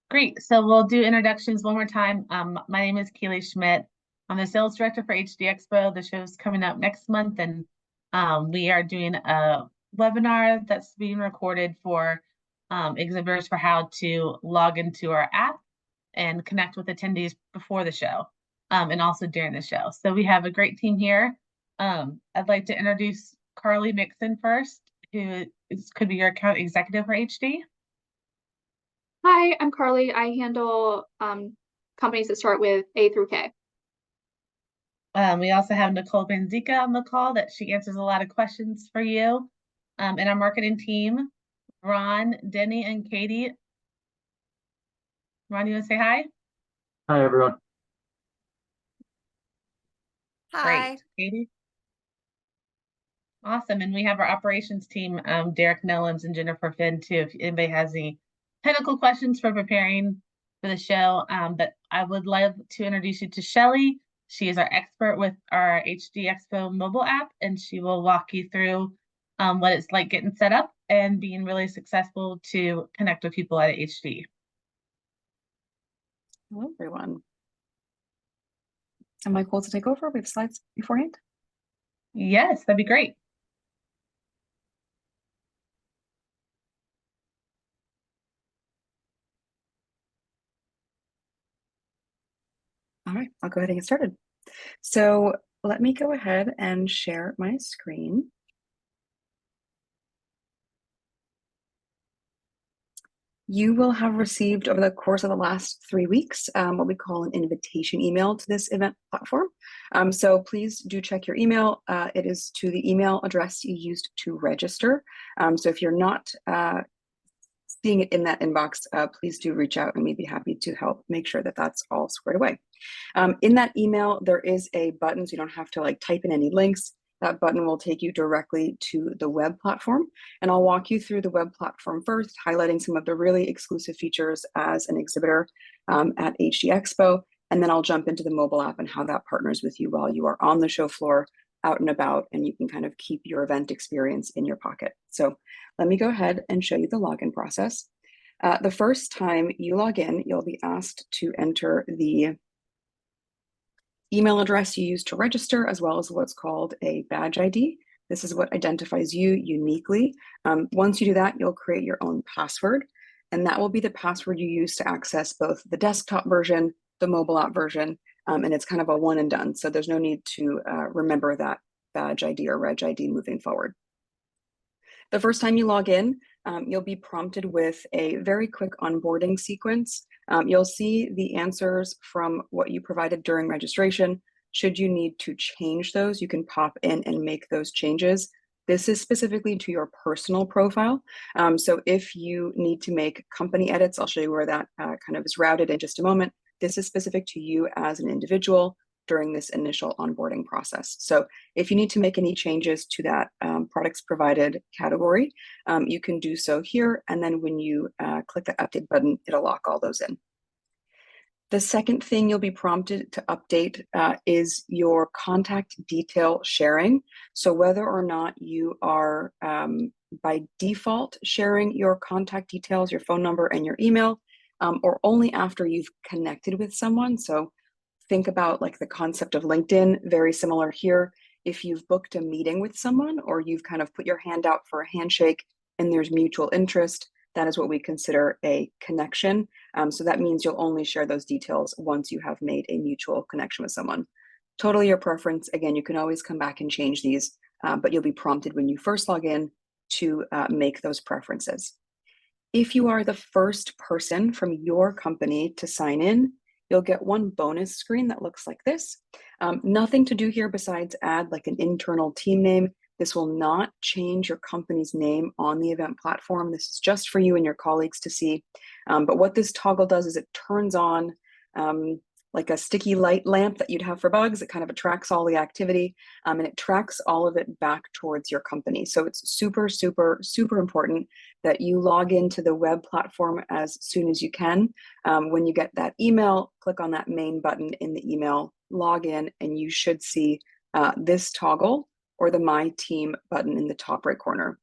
Great. So we'll do introductions one more time. My name is Keely Schmidt. I'm the sales director for HD Expo. The show's coming up next month, and we are doing a webinar that's being recorded for exhibitors for how to log into our app and connect with attendees before the show, and also during the show. So we have a great team here. I'd like to introduce Carly Mixon first, could be your account executive for HD. Hi, I'm Carly. I handle companies that start with A through K. We also have Nicole Benzica on the call that she answers a lot of questions for you. And our marketing team, Ron, Denny, and Katie. Ron, you want to say hi? Hi, everyone. Hi. Great. Katie? Awesome. And we have our operations team, Derek Nellums and Jennifer Finn, too, if anybody has any technical questions for preparing for the show. But I would love to introduce you to Shelly. She is our expert with our HD Expo mobile app, and she will walk you through what it's like getting set up and being really successful to connect with people at HD. Hello, everyone. Am I cool to take over? We have slides beforehand? Yes, that'd be great. All right, I'll go ahead and get started. So let me go ahead and share my screen. You will have received over the course of the last 3 weeks what we call an invitation email to this event platform. So please do check your email. It is to the email address you used to register. So if you're not seeing it in that inbox, please do reach out and we'd be happy to help make sure that that's all squared away. In that email, there is a button, so you don't have to like type in any links. That button will take you directly to the web platform. And I'll walk you through the web platform first, highlighting some of the really exclusive features as an exhibitor at HD Expo. And then I'll jump into the mobile app and how that partners with you while you are on the show floor, out and about, and you can kind of keep your event experience in your pocket. So let me go ahead and show you the login process. The first time you log in, you'll be asked to enter the email address you used to register, as well as what's called a badge ID. This is what identifies you uniquely. Once you do that, you'll create your own password, and that will be the password you use to access both the desktop version, the mobile app version, and it's kind of a one and done. So there's no need to remember that badge ID or reg ID moving forward. The first time you log in, you'll be prompted with a very quick onboarding sequence. You'll see the answers from what you provided during registration. Should you need to change those, you can pop in and make those changes. This is specifically to your personal profile. So if you need to make company edits, I'll show you where that kind of is routed in just a moment. This is specific to you as an individual during this initial onboarding process. So if you need to make any changes to that products provided category, you can do so here. And then when you click the update button, it'll lock all those in. The second thing you'll be prompted to update is your contact detail sharing. So whether or not you are by default sharing your contact details, your phone number and your email, or only after you've connected with someone. So think about like the concept of LinkedIn, very similar here. If you've booked a meeting with someone or you've kind of put your hand out for a handshake and there's mutual interest, that is what we consider a connection. So that means you'll only share those details once you have made a mutual connection with someone. Totally your preference. Again, you can always come back and change these, but you'll be prompted when you first log in to make those preferences. If you are the first person from your company to sign in, you'll get one bonus screen that looks like this. Nothing to do here besides add like an internal team name. This will not change your company's name on the event platform. This is just for you and your colleagues to see. But what this toggle does is it turns on like a sticky light lamp that you'd have for bugs. It kind of attracts all the activity and it tracks all of it back towards your company. So it's super, super, super important that you log into the web platform as soon as you can. When you get that email, click on that main button in the email, log in, and you should see this toggle or the My Team button in the top right corner.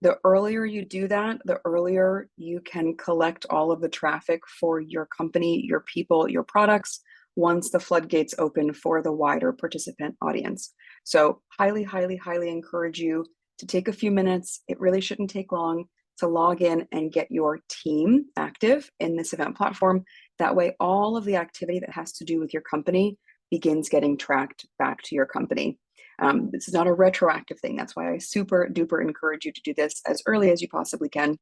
The earlier you do that, the earlier you can collect all of the traffic for your company, your people, your products, once the floodgates open for the wider participant audience. So highly, highly, highly encourage you to take a few minutes. It really shouldn't take long to log in and get your team active in this event platform. That way, all of the activity that has to do with your company begins getting tracked back to your company. This is not a retroactive thing. That's why I super duper encourage you to do this as early as you possibly can.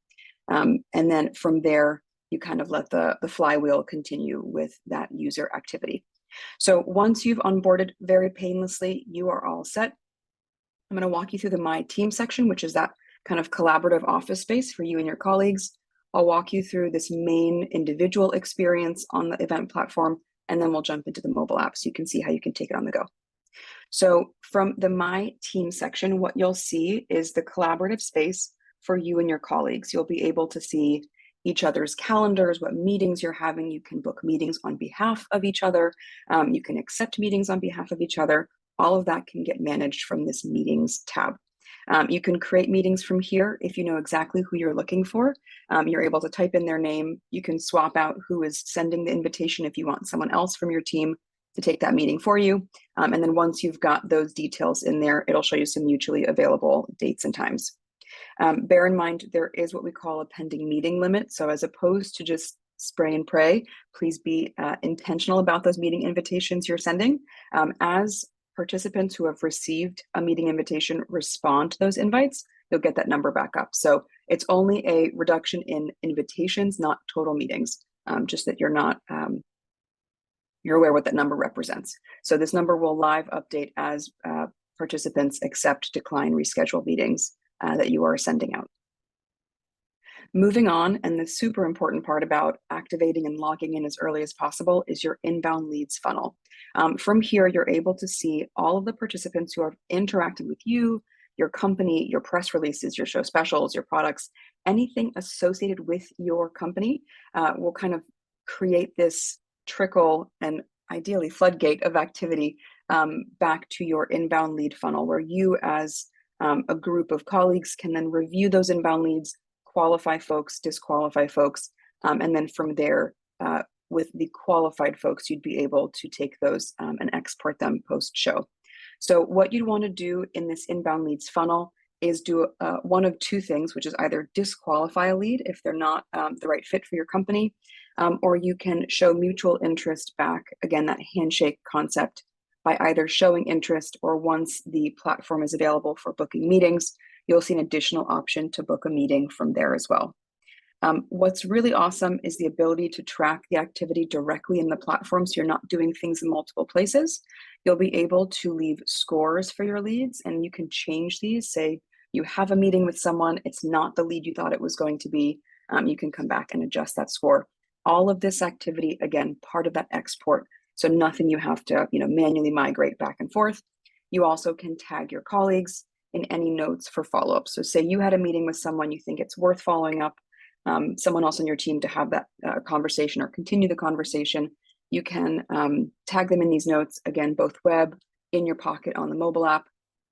And then from there, you kind of let the flywheel continue with that user activity. So once you've onboarded very painlessly, you are all set. I'm going to walk you through the My Team section, which is that kind of collaborative office space for you and your colleagues. I'll walk you through this main individual experience on the event platform, and then we'll jump into the mobile app so you can see how you can take it on the go. So from the My Team section, what you'll see is the collaborative space for you and your colleagues. You'll be able to see each other's calendars, what meetings you're having. You can book meetings on behalf of each other. You can accept meetings on behalf of each other. All of that can get managed from this Meetings tab. You can create meetings from here if you know exactly who you're looking for. You're able to type in their name. You can swap out who is sending the invitation if you want someone else from your team to take that meeting for you. And then once you've got those details in there, it'll show you some mutually available dates and times. Bear in mind, there is what we call a pending meeting limit. So as opposed to just spray and pray, please be intentional about those meeting invitations you're sending. As participants who have received a meeting invitation respond to those invites, you'll get that number back up. So it's only a reduction in invitations, not total meetings, just that you're not, you're aware what that number represents. So this number will live update as participants accept, decline, reschedule meetings that you are sending out. Moving on, and the super important part about activating and logging in as early as possible is your inbound leads funnel. From here, you're able to see all of the participants who have interacted with you, your company, your press releases, your show specials, your products, anything associated with your company will kind of create this trickle and ideally floodgate of activity back to your inbound lead funnel, where you as a group of colleagues can then review those inbound leads, qualify folks, disqualify folks, and then from there, with the qualified folks, you'd be able to take those and export them post-show. So what you'd want to do in this inbound leads funnel is do one of two things, which is either disqualify a lead if they're not the right fit for your company, or you can show mutual interest back, again, that handshake concept, by either showing interest or once the platform is available for booking meetings, you'll see an additional option to book a meeting from there as well. What's really awesome is the ability to track the activity directly in the platform, so you're not doing things in multiple places. You'll be able to leave scores for your leads, and you can change these. Say you have a meeting with someone, it's not the lead you thought it was going to be, you can come back and adjust that score. All of this activity, again, part of that export, so nothing you have to manually migrate back and forth. You also can tag your colleagues in any notes for follow-up. So say you had a meeting with someone, you think it's worth following up, someone else on your team to have that conversation or continue the conversation, you can tag them in these notes, again, both web, in your pocket on the mobile app.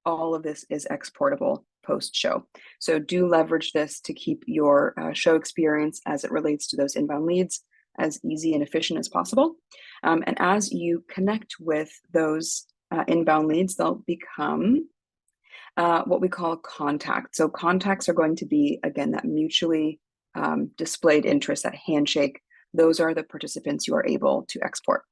All of this is exportable post-show. So do leverage this to keep your show experience as it relates to those inbound leads as easy and efficient as possible. And as you connect with those inbound leads, they'll become what we call contacts. So contacts are going to be, again, that mutually displayed interest, that handshake. Those are the participants you are able to export.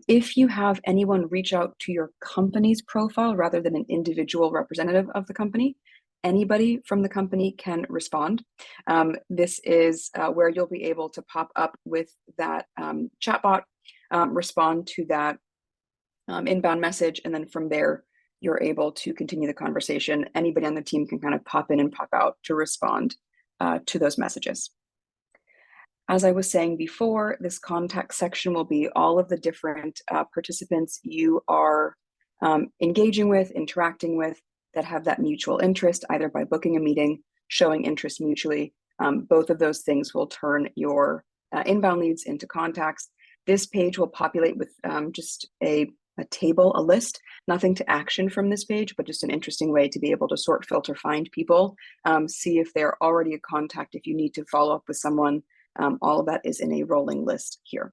If you have anyone reach out to your company's profile rather than an individual representative of the company, anybody from the company can respond. This is where you'll be able to pop up with that chatbot, respond to that inbound message, and then from there, you're able to continue the conversation. Anybody on the team can kind of pop in and pop out to respond to those messages. As I was saying before, this contact section will be all of the different participants you are engaging with, interacting with, that have that mutual interest, either by booking a meeting, showing interest mutually. Both of those things will turn your inbound leads into contacts. This page will populate with just a table, a list, nothing to action from this page, but just an interesting way to be able to sort, filter, find people, see if they're already a contact, if you need to follow up with someone. All of that is in a rolling list here.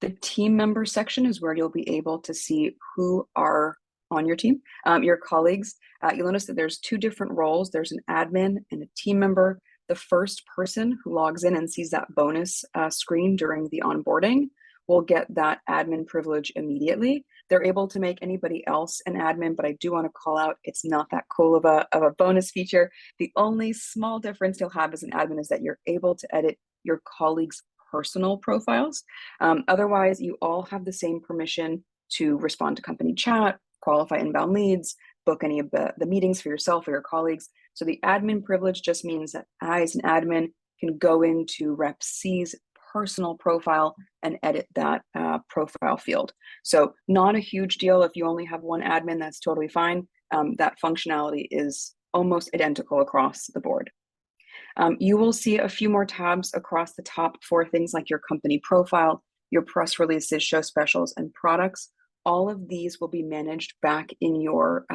The team member section is where you'll be able to see who are on your team, your colleagues. You'll notice that there's two different roles. There's an admin and a team member. The first person who logs in and sees that bonus screen during the onboarding will get that admin privilege immediately. They're able to make anybody else an admin, but I do want to call out, it's not that cool of a bonus feature. The only small difference you'll have as an admin is that you're able to edit your colleagues' personal profiles. Otherwise, you all have the same permission to respond to company chat, qualify inbound leads, book any of the meetings for yourself or your colleagues. So the admin privilege just means that I, as an admin, can go into Rep C's personal profile and edit that profile field. So not a huge deal if you only have one admin, that's totally fine. That functionality is almost identical across the board. You will see a few more tabs across the top for things like your company profile, your press releases, show specials, and products. All of these will be managed back in your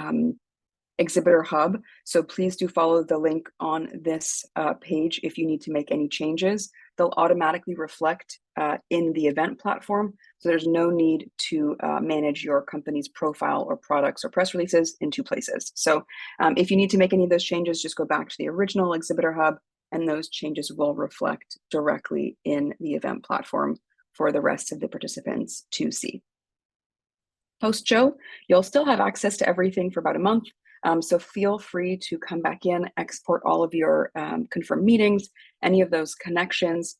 exhibitor hub. So please do follow the link on this page if you need to make any changes. They'll automatically reflect in the event platform. So there's no need to manage your company's profile or products or press releases in two places. So if you need to make any of those changes, just go back to the original exhibitor hub, and those changes will reflect directly in the event platform for the rest of the participants to see. Post-show, you'll still have access to everything for about a month. So feel free to come back in, export all of your confirmed meetings, any of those connections.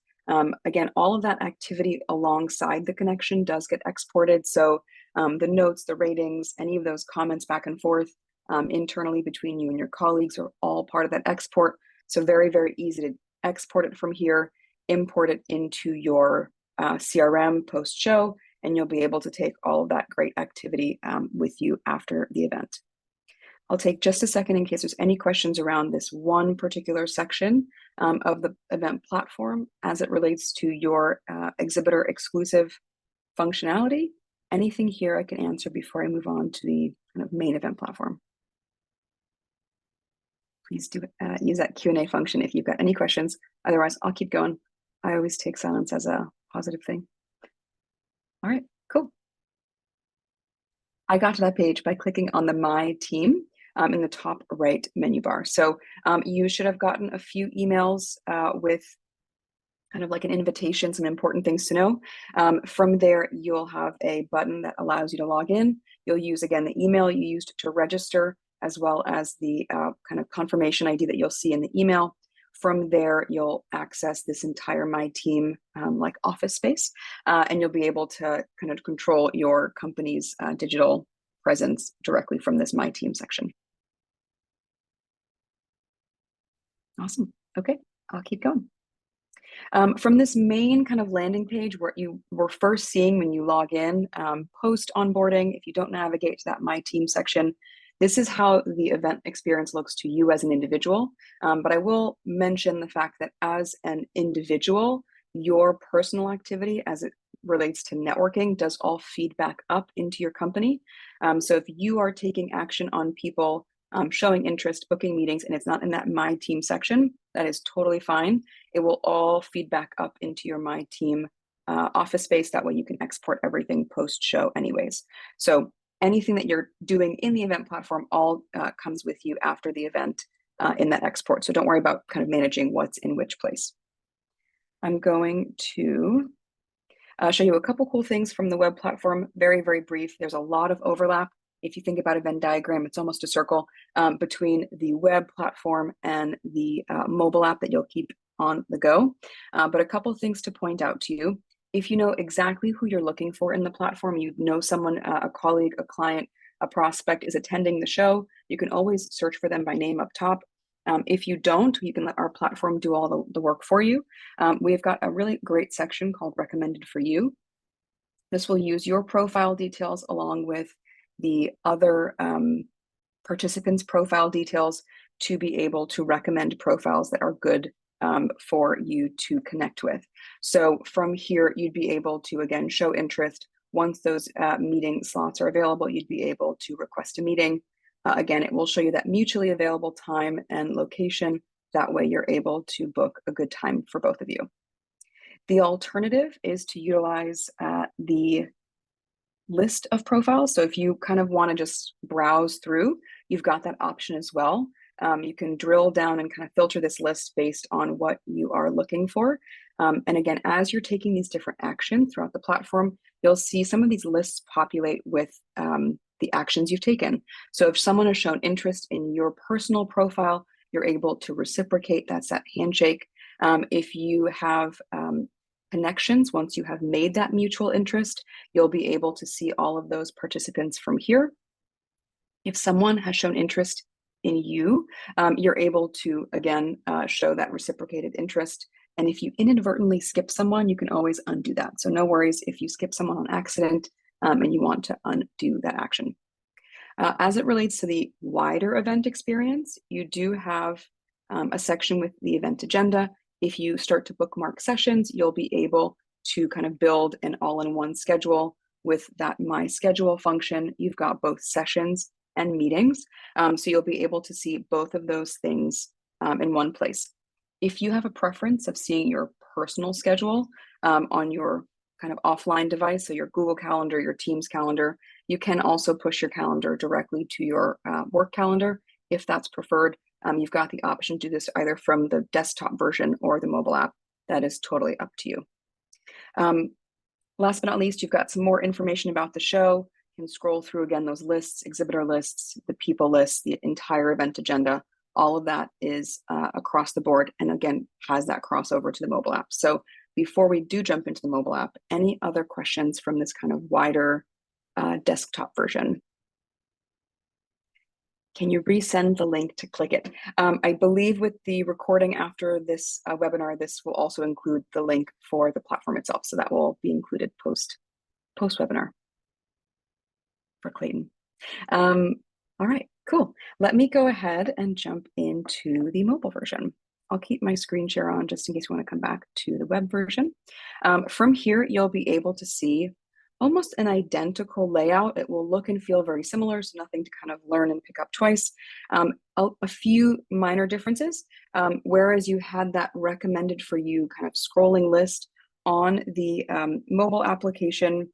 Again, all of that activity alongside the connection does get exported. So the notes, the ratings, any of those comments back and forth internally between you and your colleagues are all part of that export. So very, very easy to export it from here, import it into your CRM post-show, and you'll be able to take all of that great activity with you after the event. I'll take just a second in case there's any questions around this one particular section of the event platform as it relates to your exhibitor exclusive functionality. Anything here I can answer before I move on to the kind of main event platform. Please do use that Q&A function if you've got any questions. Otherwise, I'll keep going. I always take silence as a positive thing. All right, cool. I got to that page by clicking on the My Team in the top right menu bar. So you should have gotten a few emails with kind of like an invitation, some important things to know. From there, you'll have a button that allows you to log in. You'll use, again, the email you used to register, as well as the kind of confirmation ID that you'll see in the email. From there, you'll access this entire My Team like office space, and you'll be able to kind of control your company's digital presence directly from this My Team section. Awesome. Okay, I'll keep going. From this main kind of landing page where you were first seeing when you log in, post onboarding, if you don't navigate to that My Team section, this is how the event experience looks to you as an individual. But I will mention the fact that as an individual, your personal activity as it relates to networking does all feed back up into your company. So if you are taking action on people showing interest, booking meetings, and it's not in that My Team section, that is totally fine. It will all feed back up into your My Team office space. That way you can export everything post-show anyways. So anything that you're doing in the event platform all comes with you after the event in that export. So don't worry about kind of managing what's in which place. I'm going to show you a couple cool things from the web platform, very, very brief. There's a lot of overlap. If you think about a Venn diagram, it's almost a circle between the web platform and the mobile app that you'll keep on the go. But a couple things to point out to you. If you know exactly who you're looking for in the platform, you know someone, a colleague, a client, a prospect is attending the show, you can always search for them by name up top. If you don't, you can let our platform do all the work for you. We've got a really great section called Recommended for You. This will use your profile details along with the other participants' profile details to be able to recommend profiles that are good for you to connect with. So from here, you'd be able to, again, show interest, once those meeting slots are available, you'd be able to request a meeting. Again, it will show you that mutually available time and location. That way you're able to book a good time for both of you. The alternative is to utilize the list of profiles. So if you kind of want to just browse through, you've got that option as well. You can drill down and kind of filter this list based on what you are looking for. And again, as you're taking these different actions throughout the platform, you'll see some of these lists populate with the actions you've taken. So if someone has shown interest in your personal profile, you're able to reciprocate. That's that handshake. If you have connections, once you have made that mutual interest, you'll be able to see all of those participants from here. If someone has shown interest in you, you're able to, again, show that reciprocated interest. And if you inadvertently skip someone, you can always undo that. So no worries if you skip someone on accident and you want to undo that action. As it relates to the wider event experience, you do have a section with the event agenda. If you start to bookmark sessions, you'll be able to kind of build an all-in-one schedule with that My Schedule function. You've got both sessions and meetings. So you'll be able to see both of those things in one place. If you have a preference of seeing your personal schedule on your kind of offline device, so your Google Calendar, your Teams calendar, you can also push your calendar directly to your work calendar if that's preferred. You've got the option to do this either from the desktop version or the mobile app. That is totally up to you. Last but not least, you've got some more information about the show. You can scroll through again those lists, exhibitor lists, the people lists, the entire event agenda. All of that is across the board, and again, has that crossover to the mobile app. So before we do jump into the mobile app, any other questions from this kind of wider desktop version? Can you resend the link to click it? I believe with the recording after this webinar, this will also include the link for the platform itself. So that will be included post-webinar for Clayton. All right, cool. Let me go ahead and jump into the mobile version. I'll keep my screen share on just in case you want to come back to the web version. From here, you'll be able to see almost an identical layout. It will look and feel very similar, so nothing to kind of learn and pick up twice. A few minor differences. Whereas you had that recommended for you kind of scrolling list on the mobile application,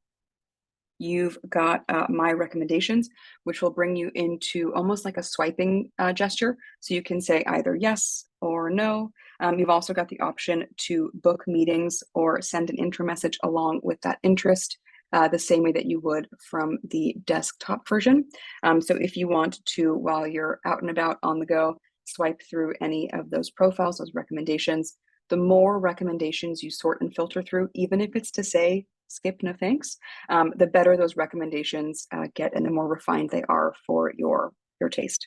you've got my recommendations, which will bring you into almost like a swiping gesture. So you can say either yes or no. You've also got the option to book meetings or send an intro message along with that interest, the same way that you would from the desktop version. So if you want to, while you're out and about on the go, swipe through any of those profiles, those recommendations, the more recommendations you sort and filter through, even if it's to say, skip, no thanks, the better those recommendations get and the more refined they are for your taste.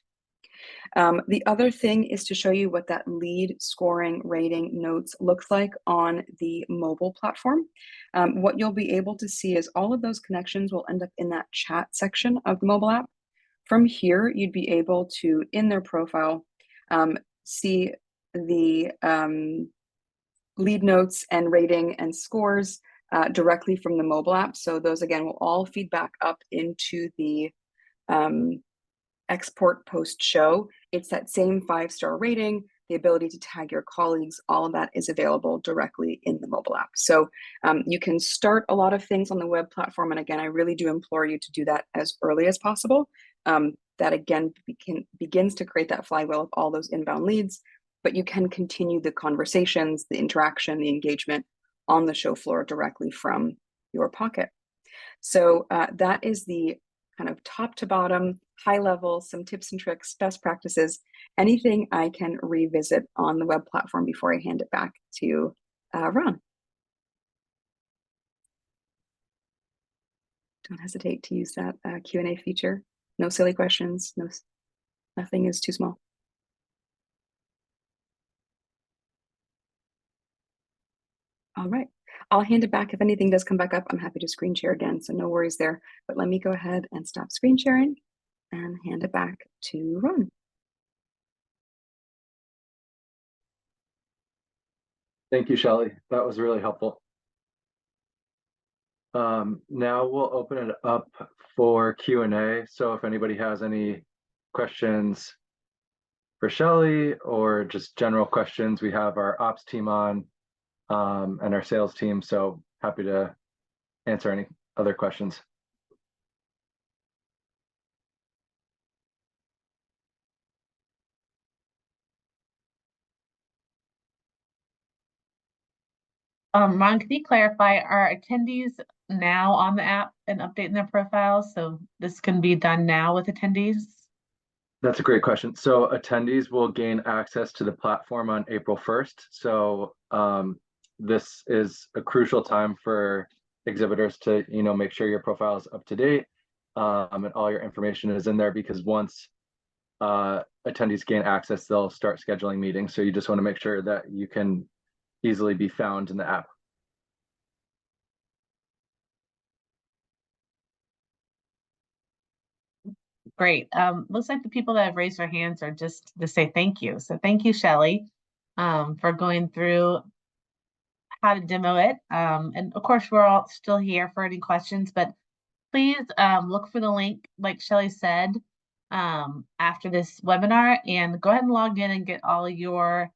The other thing is to show you what that lead scoring rating notes looks like on the mobile platform. What you'll be able to see is all of those connections will end up in that chat section of the mobile app. From here, you'd be able to, in their profile, see the lead notes and rating and scores directly from the mobile app. So those, again, will all feed back up into the export post show. It's that same 5-star rating, the ability to tag your colleagues, all of that is available directly in the mobile app. So you can start a lot of things on the web platform. And again, I really do implore you to do that as early as possible. That again begins to create that flywheel of all those inbound leads, but you can continue the conversations, the interaction, the engagement on the show floor directly from your pocket. So that is the kind of top to bottom, high level, some tips and tricks, best practices, anything I can revisit on the web platform before I hand it back to Ron. Don't hesitate to use that Q&A feature. No silly questions, nothing is too small. All right, I'll hand it back. If anything does come back up, I'm happy to screen share again, so no worries there. But let me go ahead and stop screen sharing and hand it back to Ron. Thank you, Shelley. That was really helpful. Now we'll open it up for Q&A. So if anybody has any questions for Shelley or just general questions, we have our ops team on and our sales team. So happy to answer any other questions. Ron, can you clarify, are attendees now on the app and updating their profiles? So this can be done now with attendees? That's a great question. So attendees will gain access to the platform on April 1st. So this is a crucial time for exhibitors to, make sure your profile is up to date and all your information is in there, because once attendees gain access, they'll start scheduling meetings. So you just want to make sure that you can easily be found in the app. Great. Looks like the people that have raised their hands are just to say thank you. So thank you, Shelley, for going through how to demo it. And of course, we're all still here for any questions, but please look for the link, like Shelley said, after this webinar, and go ahead and log in and get all your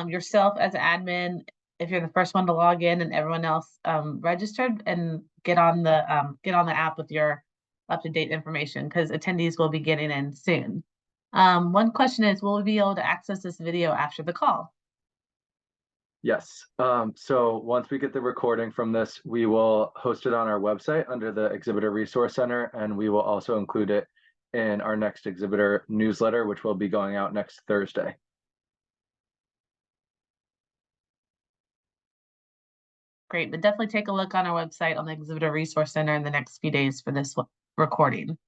yourself as an admin, if you're the first one to log in, and everyone else registered, and get on the app with your up-to-date information, because attendees will be getting in soon. One question is, will we be able to access this video after the call? Yes. So once we get the recording from this, we will host it on our website under the Exhibitor Resource Center, and we will also include it in our next exhibitor newsletter, which will be going out next Thursday. Great, but definitely take a look on our website on the Exhibitor Resource Center in the next few days for this recording.